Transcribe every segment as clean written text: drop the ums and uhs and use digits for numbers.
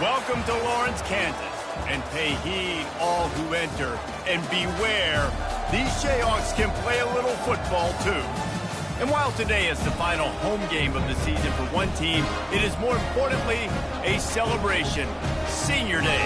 Welcome to Lawrence, Kansas, and pay heed all who enter, and beware, these Jayhawks can play a little football too. And while today is the final home game of the season for one team, it is more importantly a celebration, Senior Day,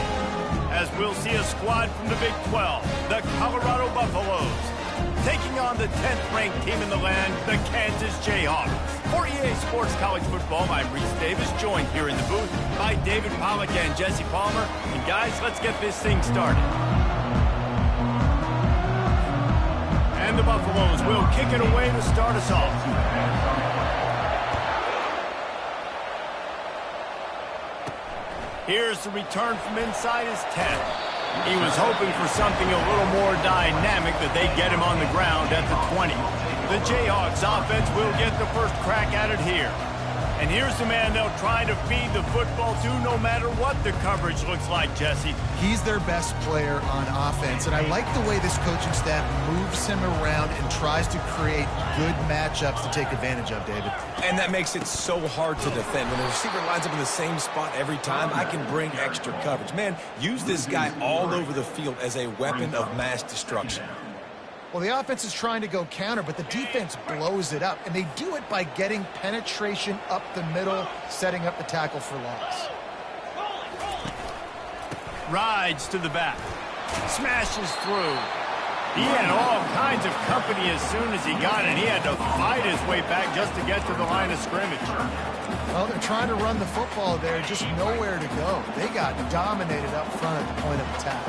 as we'll see a squad from the Big 12, the Colorado Buffaloes, taking on the 10th-ranked team in the land, the Kansas Jayhawks. For EA Sports College Football, I'm Reese Davis, joined here in the booth by David Pollack and Jesse Palmer. And guys, let's get this thing started. And the Buffaloes will kick it away to start us off. Here's the return from inside his 10. He was hoping for something a little more dynamic, that they get him on the ground at the 20. The Jayhawks offense will get the first crack at it here. And here's the man they'll try to feed the football to no matter what the coverage looks like, Jesse. He's their best player on offense, and I like the way this coaching staff moves him around and tries to create good matchups to take advantage of, David. And that makes it so hard to defend. When the receiver lines up in the same spot every time, I can bring extra coverage. Man, use this guy all over the field as a weapon of mass destruction. Well, the offense is trying to go counter, but the defense blows it up, and they do it by getting penetration up the middle, setting up the tackle for loss. Rides to the back. Smashes through. He had all kinds of company as soon as he got it. He had to fight his way back just to get to the line of scrimmage. Well, they're trying to run the football there, just nowhere to go. They got dominated up front at the point of attack.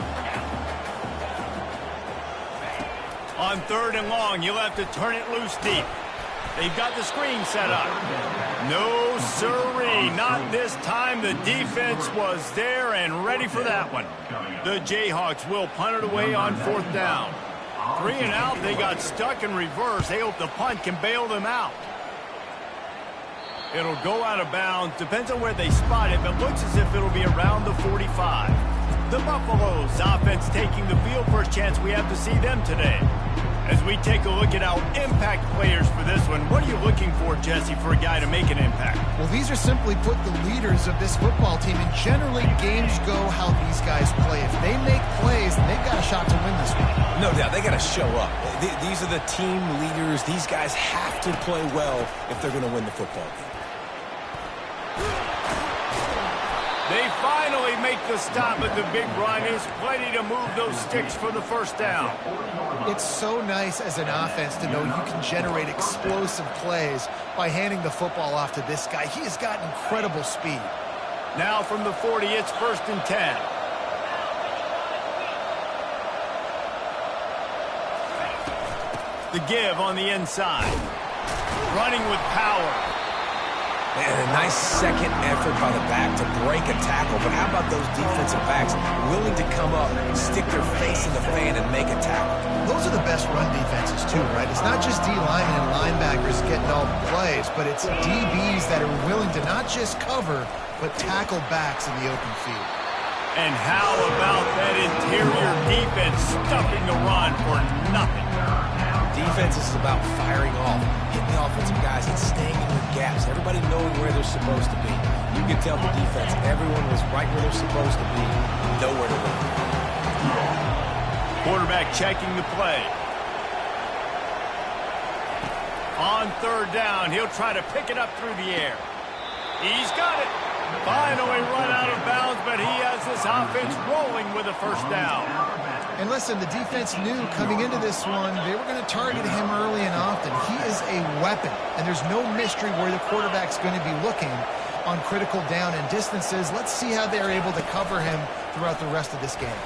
On 3rd and long, you'll have to turn it loose deep. They've got the screen set up. No, sirree, not this time. The defense was there and ready for that one. The Jayhawks will punt it away on 4th down. 3 and out, they got stuck in reverse. They hope the punt can bail them out. It'll go out of bounds. Depends on where they spot it, but looks as if it'll be around the 45. The Buffaloes offense taking the field. First chance we have to see them today. As we take a look at our impact players for this one, what are you looking for, Jesse, for a guy to make an impact? Well, these are simply put the leaders of this football team, and generally games go how these guys play. If they make plays, then they've got a shot to win this one. No doubt, they got to show up. These are the team leaders. These guys have to play well if they're going to win the football game. They finally make the stop at the big run. Is plenty to move those sticks for the first down. It's so nice as an offense to know you can generate explosive plays by handing the football off to this guy. He has got incredible speed. Now from the 40, it's 1st and 10. The give on the inside. Running with power. Man, a nice second effort by the back to break a tackle. But how about those defensive backs willing to come up, stick their face in the fan, and make a tackle? Those are the best run defenses, too, right? It's not just D-linemen and linebackers getting all the plays, but it's DBs that are willing to not just cover, but tackle backs in the open field. And how about that interior defense stuffing the run for nothing? Defense is about firing off, hitting the offensive guys, and staying in their gaps. Everybody knowing where they're supposed to be. You can tell the defense, everyone was right where they're supposed to be, nowhere to run. Quarterback checking the play. On 3rd down, he'll try to pick it up through the air. He's got it. Finally run out of bounds, but he has this offense rolling with a first down. And listen, the defense knew coming into this one, they were going to target him early and often. He is a weapon, and there's no mystery where the quarterback's going to be looking on critical down and distances. Let's see how they're able to cover him throughout the rest of this game.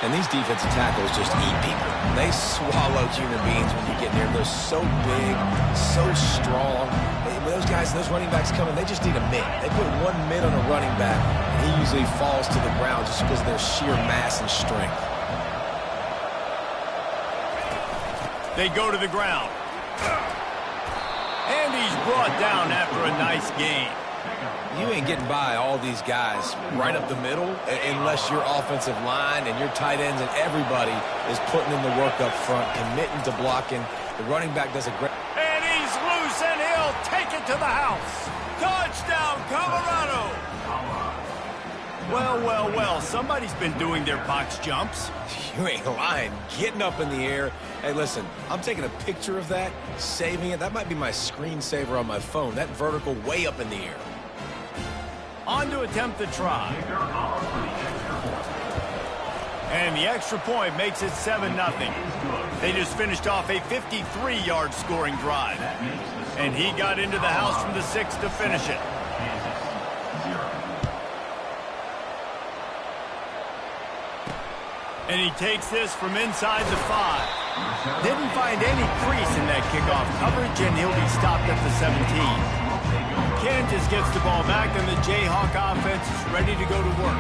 And these defensive tackles just eat people. They swallow human beings when you get near them. They're so big, so strong. Those guys, those running backs coming, they just need a mitt. They put one mitt on a running back, and he usually falls to the ground just because of their sheer mass and strength. They go to the ground. And he's brought down after a nice gain. You ain't getting by all these guys right up the middle unless your offensive line and your tight ends and everybody is putting in the work up front, committing to blocking. The running back does a great... And he's loose, and he'll take it to the house. Touchdown, Colorado! Well, well, well, somebody's been doing their box jumps. You ain't lying. Getting up in the air. Hey, listen, I'm taking a picture of that, saving it. That might be my screensaver on my phone. That vertical way up in the air. On to attempt the try. And the extra point makes it 7-0. They just finished off a 53-yard scoring drive. And he got into the house from the 6 to finish it. And he takes this from inside the 5. Didn't find any crease in that kickoff coverage, and he'll be stopped at the 17. Kansas gets the ball back, and the Jayhawk offense is ready to go to work.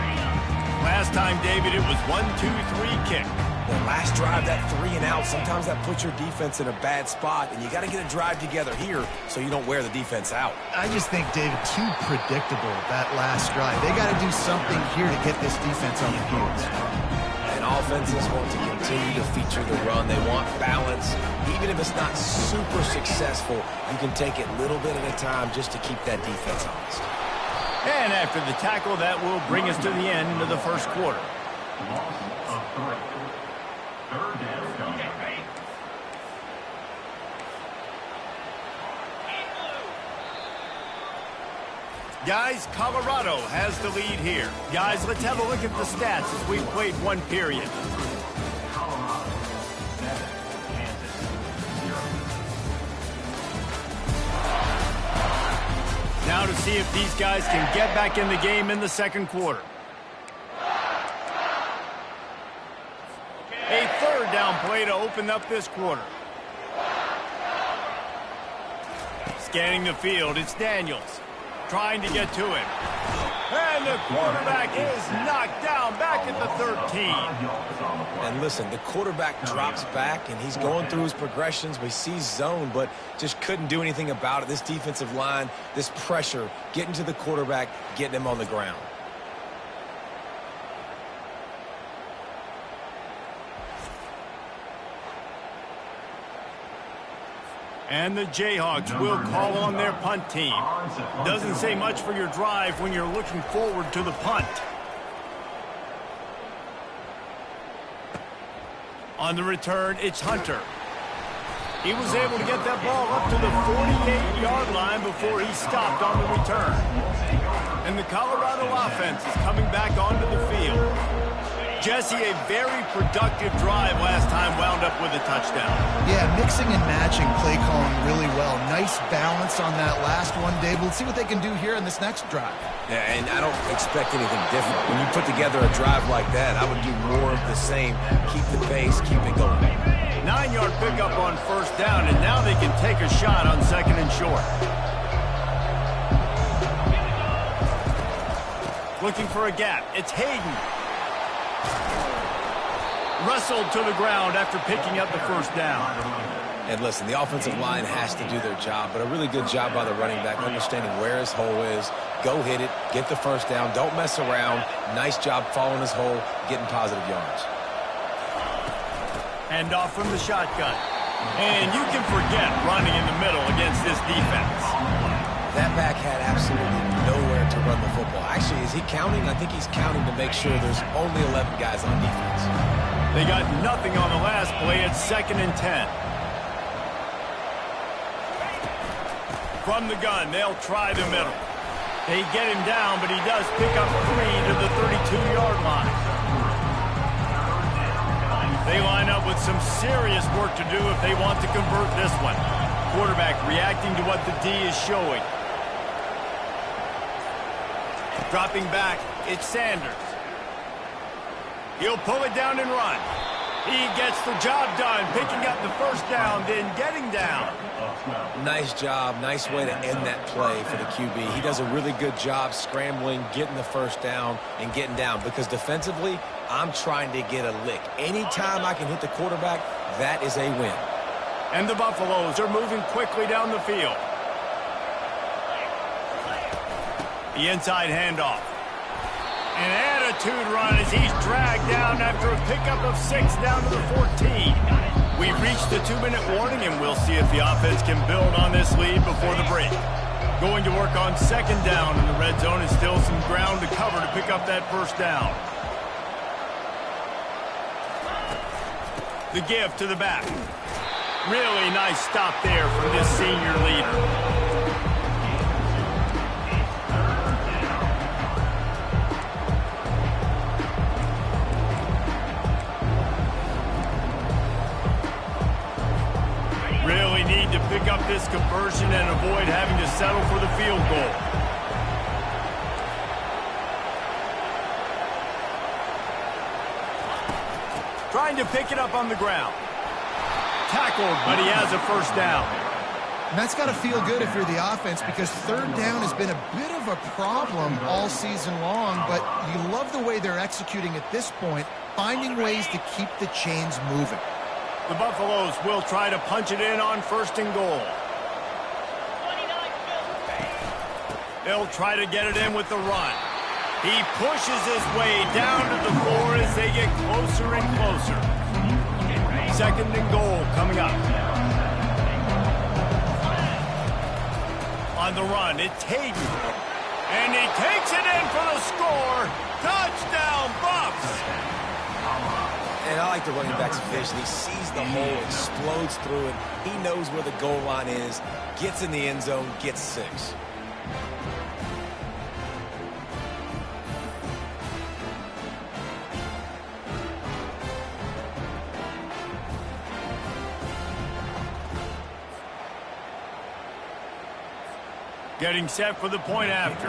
Last time, David, it was 1-2-3 kick. The last drive, that 3 and out, sometimes that puts your defense in a bad spot, and you got to get a drive together here so you don't wear the defense out. I just think, David, too predictable, that last drive. They got to do something here to get this defense on their heels. And offenses want to continue to feature the run. They want balance. Even if it's not super successful, you can take it little bit at a time just to keep that defense honest. And after the tackle, that will bring us to the end of the first quarter. Guys, Colorado has the lead here. Guys, let's have a look at the stats as we've played one period. Now to see if these guys can get back in the game in the second quarter. A third down play to open up this quarter. Scanning the field, it's Daniels. Trying to get to him. And the quarterback is knocked down back at the 13. And listen, the quarterback drops back, and he's going through his progressions. We see zone, but just couldn't do anything about it. This defensive line, this pressure, getting to the quarterback, getting him on the ground. And the Jayhawks will call on their punt team. Doesn't say much for your drive when you're looking forward to the punt. On the return, it's Hunter. He was able to get that ball up to the 48-yard line before he stopped on the return. And the Colorado offense is coming back onto the field. Jesse, a very productive drive last time wound up with a touchdown. Yeah, mixing and matching play calling really well. Nice balance on that last one, Dave. Let's see what they can do here in this next drive. Yeah, and I don't expect anything different. When you put together a drive like that, I would do more of the same. Keep the pace, keep it going. 9-yard pickup on first down, and now they can take a shot on second and short. Looking for a gap. It's Hayden. Wrestled to the ground after picking up the first down. And listen, the offensive line has to do their job, but a really good job by the running back, understanding where his hole is. Go hit it, get the first down, don't mess around. Nice job following his hole, getting positive yards. Hand off from the shotgun. And you can forget running in the middle against this defense. That back had absolutely nowhere to run the football. Actually, is he counting? I think he's counting to make sure there's only 11 guys on defense. They got nothing on the last play. It's 2nd and 10. From the gun, they'll try the middle. They get him down, but he does pick up 3 to the 32-yard line. They line up with some serious work to do if they want to convert this one. Quarterback reacting to what the D is showing. Dropping back, it's Sanders. He'll pull it down and run. He gets the job done, picking up the first down, then getting down. Nice job, nice way to end that play for the QB. He does a really good job scrambling, getting the first down, and getting down. Because defensively, I'm trying to get a lick. Anytime I can hit the quarterback, that is a win. And the Buffaloes are moving quickly down the field. The inside handoff. An attitude run as he's dragged down after a pickup of 6 down to the 14. We've reached the 2-minute warning, and we'll see if the offense can build on this lead before the break. Going to work on second down in the red zone, and still some ground to cover to pick up that first down. The give to the back. Really nice stop there from this senior leader. Really need to pick up this conversion and avoid having to settle for the field goal. Trying to pick it up on the ground. Tackled, but he has a first down. And that's got to feel good if you're the offense, because third down has been a bit of a problem all season long, but you love the way they're executing at this point, finding ways to keep the chains moving. The Buffaloes will try to punch it in on first and goal. They'll try to get it in with the run. He pushes his way down to the floor as they get closer and closer. Second and goal coming up. On the run, it's Hayden. And he takes it in for the score. Touchdown, Buffs! And I like the running back's vision. He sees the hole, explodes through it. He knows where the goal line is, gets in the end zone, gets 6. Getting set for the point after.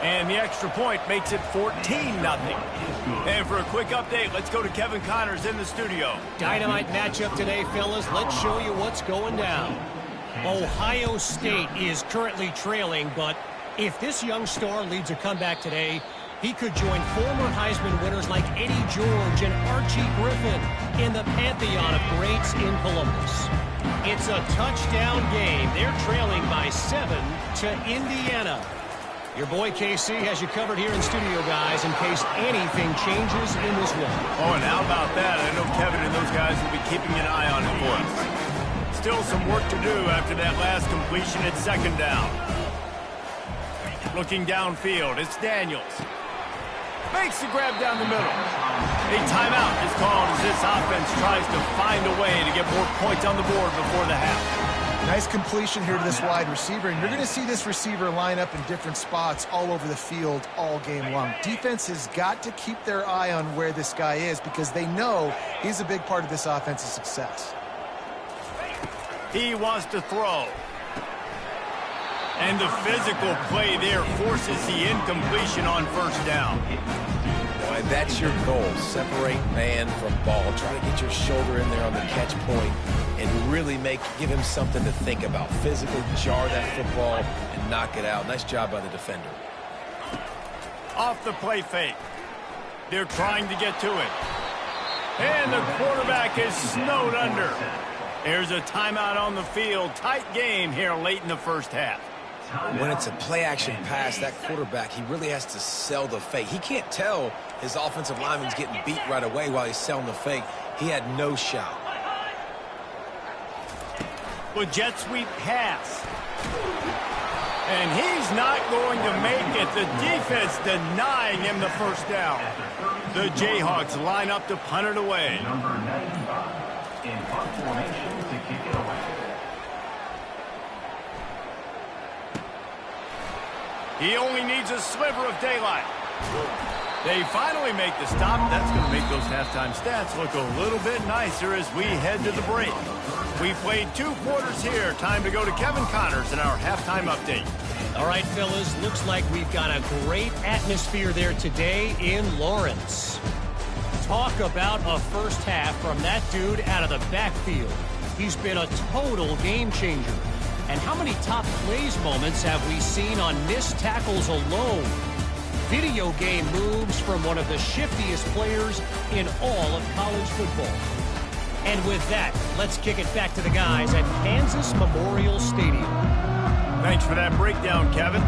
And the extra point makes it 14-0. And for a quick update, let's go to Kevin Connors in the studio. Dynamite matchup today, fellas. Let's show you what's going down. Ohio State is currently trailing, but if this young star leads a comeback today, he could join former Heisman winners like Eddie George and Archie Griffin in the pantheon of greats in Columbus. It's a touchdown game. They're trailing by 7 to Indiana. Your boy KC has you covered here in studio, guys, in case anything changes in this one. Oh, and how about that? I know Kevin and those guys will be keeping an eye on it for us. Still some work to do after that last completion at second down. Looking downfield, it's Daniels. Makes the grab down the middle. A timeout is called as this offense tries to find a way to get more points on the board before the half. Nice completion here to this wide receiver, and you're going to see this receiver line up in different spots all over the field all game long. Defense has got to keep their eye on where this guy is because they know he's a big part of this offense's success. He wants to throw. And the physical play there forces the incompletion on first down. Boy, that's your goal. Separate man from ball. Try to get your shoulder in there on the catch point and really give him something to think about. Physically jar that football and knock it out. Nice job by the defender. Off the play fake. They're trying to get to it. And the quarterback is snowed under. There's a timeout on the field. Tight game here late in the first half. When it's a play-action pass, that quarterback, he really has to sell the fake. He can't tell his offensive lineman's getting beat right away while he's selling the fake. He had no shot. With jet sweep pass. And he's not going to make it. The defense denying him the first down. The Jayhawks line up to punt it away. In punt formation to kick it away. He only needs a sliver of daylight. They finally make the stop. That's going to make those halftime stats look a little bit nicer as we head to the break. We played 2 quarters here. Time to go to Kevin Connors in our halftime update. All right, fellas, looks like we've got a great atmosphere there today in Lawrence. Talk about a first half from that dude out of the backfield. He's been a total game changer. And how many top plays moments have we seen on missed tackles alone? Video game moves from one of the shiftiest players in all of college football. And with that, let's kick it back to the guys at Kansas Memorial Stadium. Thanks for that breakdown, Kevin.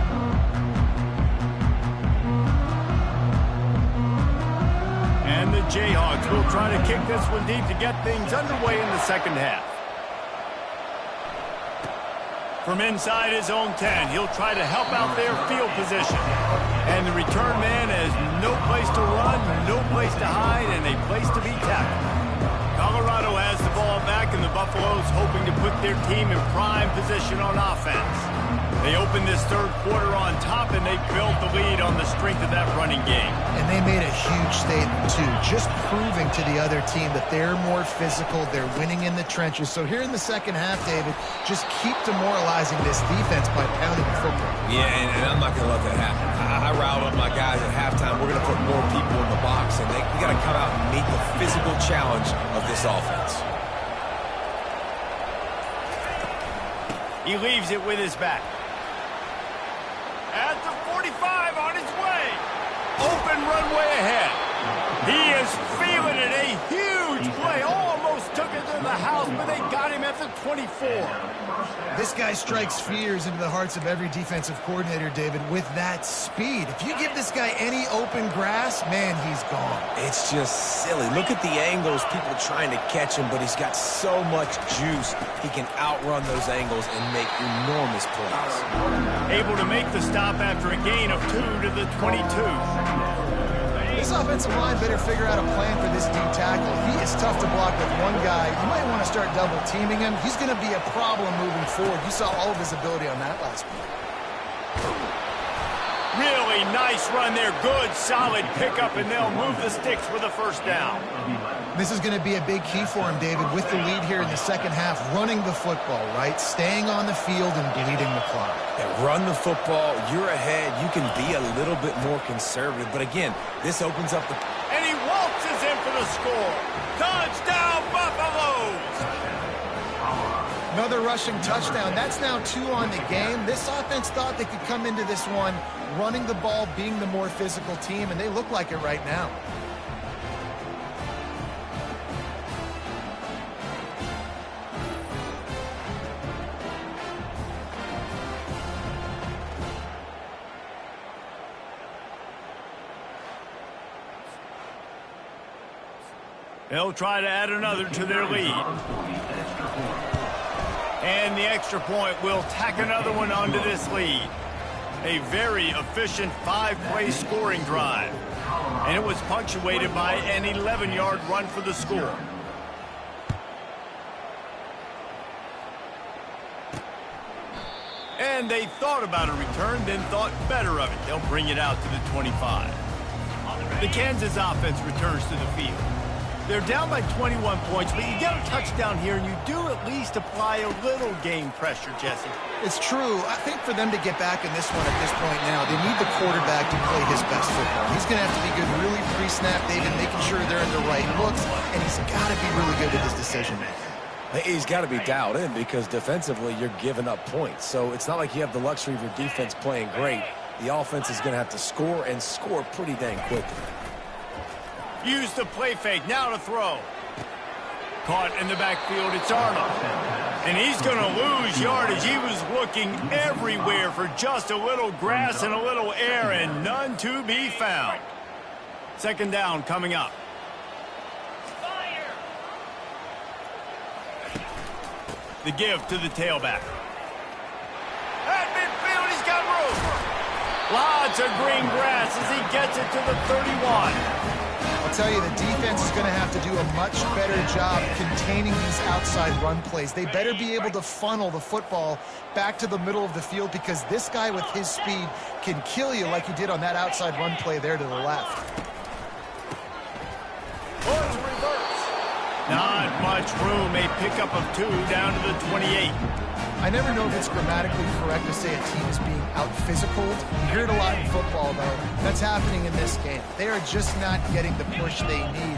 And the Jayhawks will try to kick this one deep to get things underway in the second half. From inside his own 10, he'll try to help out their field position. And the return man has no place to run, no place to hide, and a place to be tackled. Colorado has the ball back, and the Buffaloes hoping to put their team in prime position on offense. They opened this third quarter on top, and they built the lead on the strength of that running game. And they made a huge statement, too, just proving to the other team that they're more physical, they're winning in the trenches. So here in the second half, David, just keep demoralizing this defense by pounding the football. Yeah, and I'm not going to let that happen. I riled up my guys at halftime. We're going to put more people in the box, and we got to come out and meet the physical challenge of this offense. He leaves it with his back. At the 45 on his way. Open runway ahead. He is feeling it. A huge play. Almost took it to the house, but they got him at the 24. This guy strikes fears into the hearts of every defensive coordinator, David, with that speed. If you give this guy any open grass, man, he's gone. It's just silly. Look at the angles, people trying to catch him, but he's got so much juice. He can outrun those angles and make enormous plays. Able to make the stop after a gain of 2 to the 22. This offensive line better figure out a plan for this D tackle. He is tough to block with one guy. You might want to start double teaming him. He's going to be a problem moving forward. You saw all of his ability on that last week. Really nice run there. Good, solid pickup, and they'll move the sticks for the first down. This is going to be a big key for him, David, with the lead here in the second half, running the football, right? Staying on the field and bleeding the clock. Yeah, run the football. You're ahead. You can be a little bit more conservative. But again, this opens up the... And he waltzes in for the score. Touchdown, Buffaloes! Another rushing touchdown. That's now 2 on the game. This offense thought they could come into this one running the ball, being the more physical team, and they look like it right now. They'll try to add another to their lead. And the extra point will tack another one onto this lead. A very efficient 5-play scoring drive. And it was punctuated by an 11-yard run for the score. And they thought about a return, then thought better of it. They'll bring it out to the 25. The Kansas offense returns to the field. They're down by 21 points, but you get a touchdown here, and you do at least apply a little game pressure, Jesse. It's true. I think for them to get back in this one at this point now, they need the quarterback to play his best football. He's going to have to be good really pre-snap, David, making sure they're in the right looks, and he's got to be really good at his decision-making. He's got to be dialed in because defensively you're giving up points. So it's not like you have the luxury of your defense playing great. The offense is going to have to score and score pretty dang quickly. Use the play fake. Now to throw. Caught in the backfield. It's Arnold. And he's going to lose yardage. He was looking everywhere for just a little grass and a little air, and none to be found. Second down coming up. The give to the tailback. At midfield, he's got room. Lots of green grass as he gets it to the 31. I'll tell you, the defense is going to have to do a much better job containing these outside run plays. They better be able to funnel the football back to the middle of the field because this guy with his speed can kill you like he did on that outside run play there to the left. Towards reverse. Not much room. A pickup of 2 down to the 28. I never know if it's grammatically correct to say a team is being out-physicaled. You hear it a lot in football, though. That's happening in this game. They are just not getting the push they need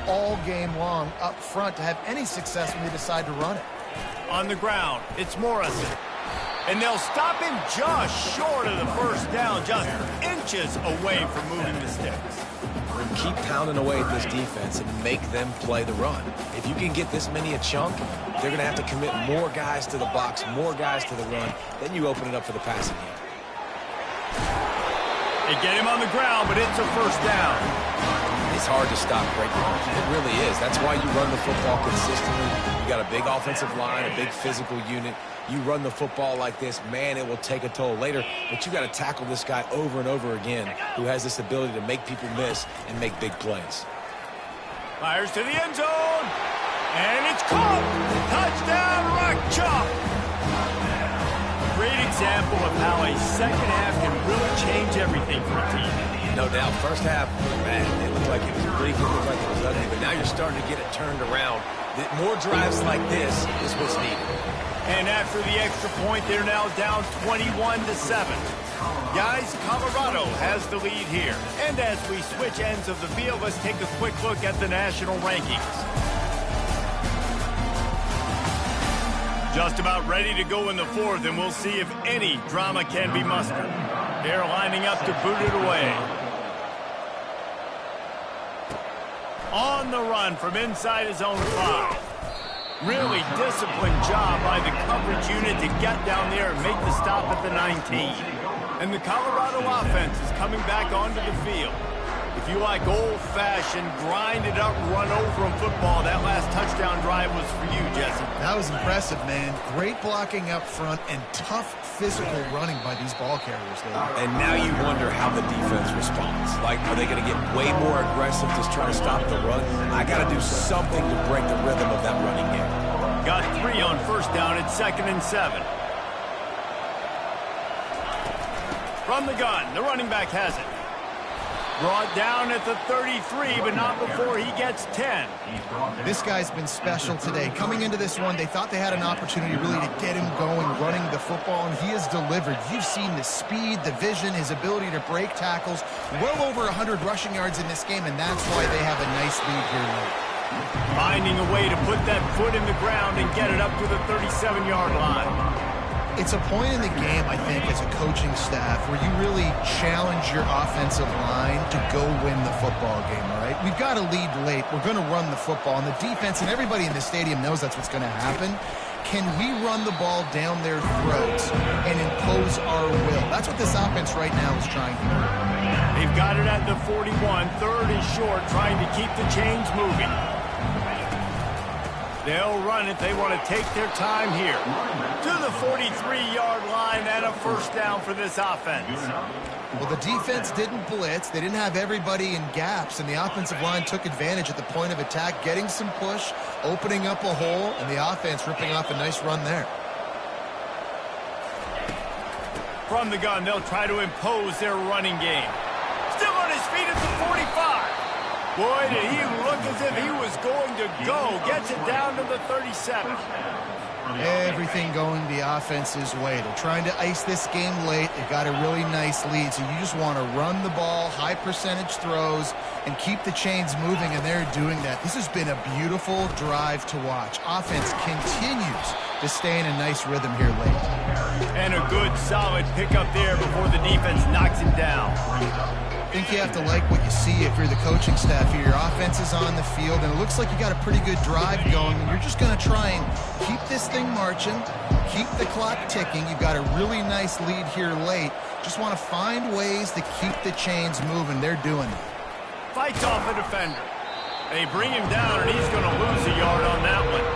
all game long up front to have any success when they decide to run it. On the ground, it's Morrison. And they'll stop him just short of the first down, just inches away from moving the sticks. Keep pounding away at this defense and make them play the run. If you can get this many a chunk, they're going to have to commit more guys to the box, more guys to the run. Then you open it up for the passing game. They get him on the ground, but it's a first down. It's hard to stop great runners. It really is. That's why you run the football consistently. You got a big offensive line, a big physical unit. You run the football like this, man, it will take a toll later. But you got to tackle this guy over and over again who has this ability to make people miss and make big plays. Fires to the end zone. And it's caught. Touchdown, Rock Chalk. Great example of how a second half can really change everything for a team. No doubt. First half, man, it looked like it was bleak, it looked like it was ugly, but now you're starting to get it turned around. More drives like this is what's needed. And after the extra point, they're now down 21-7. Guys, Colorado has the lead here. And as we switch ends of the field, let's take a quick look at the national rankings. Just about ready to go in the fourth, and we'll see if any drama can be mustered. They're lining up to boot it away. On the run from inside his own 5. Really disciplined job by the coverage unit to get down there and make the stop at the 19. And the Colorado offense is coming back onto the field. If you like old-fashioned, grind-it-up, run-over-'em football, that last touchdown drive was for you, Jesse. That was impressive, man. Great blocking up front and tough physical running by these ball carriers there. And now you wonder how the defense responds. Like, are they going to get way more aggressive just trying to stop the run? I got to do something to break the rhythm of that running game. Got 3 on first down at 2nd and 7. From the gun, the running back has it. Brought down at the 33, but not before he gets 10. This guy's been special today. Coming into this one, they thought they had an opportunity really to get him going, running the football, and he has delivered. You've seen the speed, the vision, his ability to break tackles. Well over 100 rushing yards in this game, and that's why they have a nice lead here late. Finding a way to put that foot in the ground and get it up to the 37-yard line. It's a point in the game, I think, as a coaching staff where you really challenge your offensive line to go win the football game, all right? We've got to lead late. We're going to run the football. And the defense and everybody in the stadium knows that's what's going to happen. Can we run the ball down their throats and impose our will? That's what this offense right now is trying to do. They've got it at the 41. 3rd and short, trying to keep the chains moving. They'll run it. They want to take their time here. To the 43-yard line and a first down for this offense. Well, the defense didn't blitz. They didn't have everybody in gaps, and the offensive line took advantage at the point of attack, getting some push, opening up a hole, and the offense ripping off a nice run there. From the gun, they'll try to impose their running game. Still on his feet at the 45. Boy, did he look as if he was going to go. Gets it down to the 37. Everything going the offense's way. They're trying to ice this game late. They've got a really nice lead, so you just want to run the ball, high percentage throws, and keep the chains moving, and they're doing that. This has been a beautiful drive to watch. Offense continues to stay in a nice rhythm here late. And a good, solid pickup there before the defense knocks him down. I think you have to like what you see if you're the coaching staff here. Your offense is on the field, and it looks like you got a pretty good drive going, and you're just going to try and keep this thing marching, keep the clock ticking. You've got a really nice lead here late. Just want to find ways to keep the chains moving. They're doing it. Fights off the defender. They bring him down, and he's going to lose a yard on that one.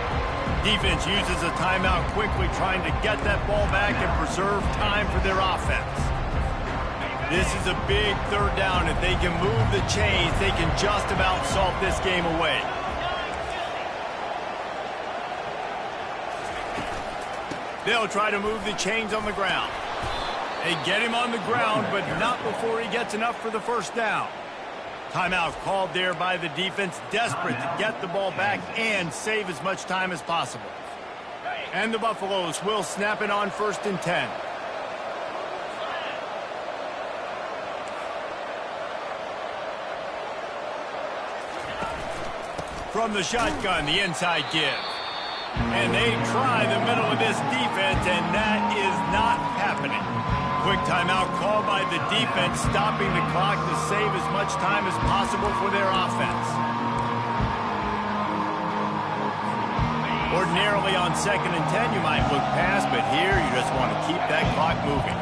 Defense uses a timeout quickly, trying to get that ball back and preserve time for their offense. This is a big 3rd down. If they can move the chains, they can just about salt this game away. They'll try to move the chains on the ground. They get him on the ground, but not before he gets enough for the first down. Timeout called there by the defense, desperate to get the ball back and save as much time as possible. And the Buffaloes will snap it on 1st and 10. From the shotgun, the inside give. And they try the middle of this defense, and that is not happening. Quick timeout called by the defense, stopping the clock to save as much time as possible for their offense. Ordinarily on 2nd and 10, you might look past, but here you just want to keep that clock moving.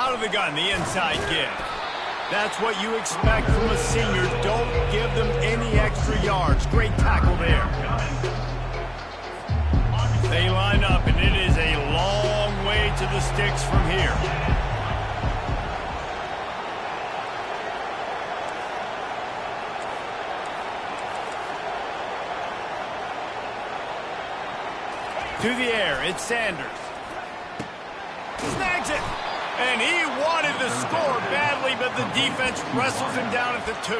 Out Out of the gun, the inside give. That's what you expect from a senior. Don't give them any extra yards. Great tackle there. They line up, and it is a long way to the sticks from here. To the air, it's Sanders. Snags it. And he wanted to score badly, but the defense wrestles him down at the 2.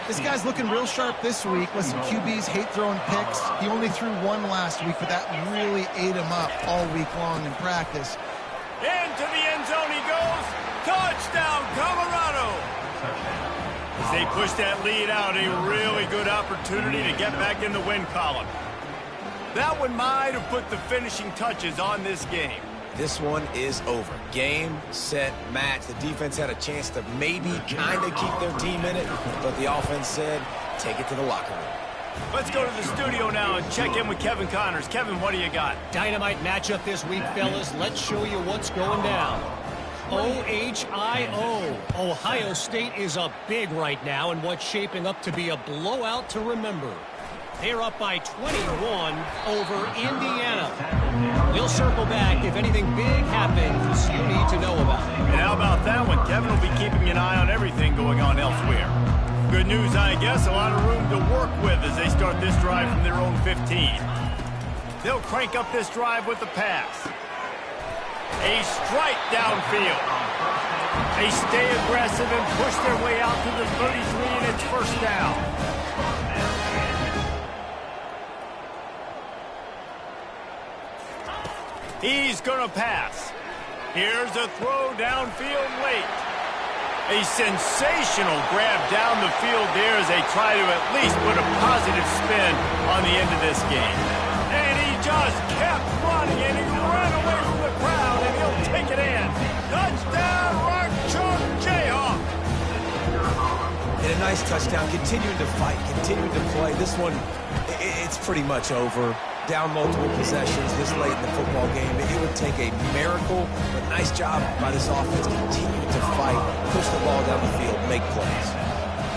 This guy's looking real sharp this week. Listen, QBs hate throwing picks. He only threw one last week, but that really ate him up all week long in practice. Into the end zone he goes. Touchdown, Colorado. As they push that lead out, a really good opportunity to get back in the win column. That one might have put the finishing touches on this game. This one is over. Game, set, match. The defense had a chance to maybe kind of keep their team in it, but the offense said, take it to the locker room. Let's go to the studio now and check in with Kevin Connors. Kevin, what do you got? Dynamite matchup this week, fellas. Let's show you what's going down. OHIO. Ohio State is up big right now in what's shaping up to be a blowout to remember. They're up by 21 over Indiana. We'll circle back if anything big happens you need to know about. And how about that one? Kevin will be keeping an eye on everything going on elsewhere. Good news, I guess. A lot of room to work with as they start this drive from their own 15. They'll crank up this drive with the pass. A strike downfield. They stay aggressive and push their way out to the 33, and it's first down. He's going to pass. Here's a throw downfield late. A sensational grab down the field there as they try to at least put a positive spin on the end of this game. And he just kept running, and he ran away from the crowd, and he'll take it in. Touchdown, Rock-Chalk Jayhawk. And a nice touchdown, continuing to fight, continuing to play. This one, it's pretty much over. Down multiple possessions this late in the football game. It would take a miracle, but nice job by this offense continuing to fight, push the ball down the field, make plays.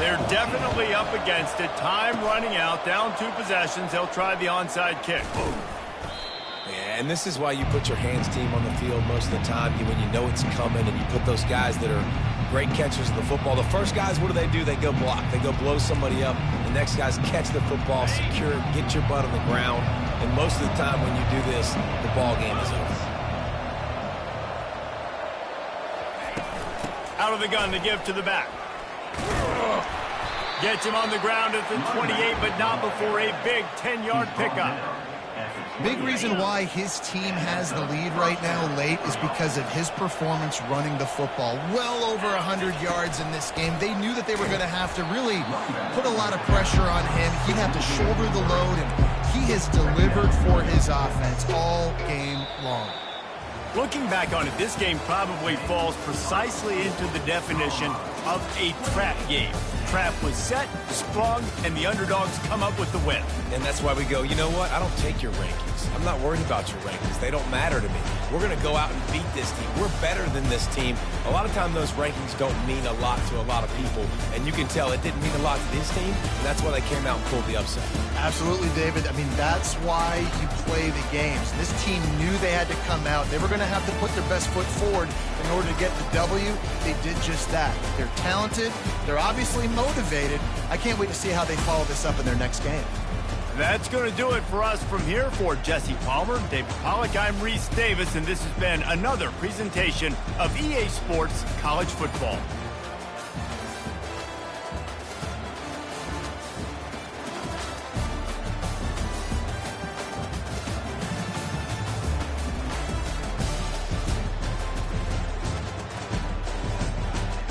They're definitely up against it. Time running out, down 2 possessions. They'll try the onside kick. Yeah, and this is why you put your hands team on the field most of the time when you know it's coming, and you put those guys that are great catchers of the football. The first guys, what do? They go block. They go blow somebody up. The next guys catch the football, secure it, get your butt on the ground. And most of the time when you do this, the ball game is over. Out of the gun to give to the back. Gets him on the ground at the 28, but not before a big 10-yard pickup. Big reason why his team has the lead right now late is because of his performance running the football. Well over 100 yards in this game. They knew that they were going to have to really put a lot of pressure on him. He'd have to shoulder the load, and he has delivered for his offense all game long. Looking back on it, this game probably falls precisely into the definition of a trap game. Trap was set, sprung, and the underdogs come up with the win. And that's why we go, you know what? I don't take your rankings. I'm not worried about your rankings. They don't matter to me. We're going to go out and beat this team. We're better than this team. A lot of times those rankings don't mean a lot to a lot of people, and you can tell it didn't mean a lot to this team, and that's why they came out and pulled the upset. Absolutely, David. I mean, that's why you play the games. This team knew they had to come out. They were going to have to put their best foot forward in order to get the W. They did just that. They're talented. They're obviously motivated. I can't wait to see how they follow this up in their next game. That's going to do it for us from here. For Jesse Palmer, David Pollack, I'm Reese Davis, and this has been another presentation of EA Sports College Football.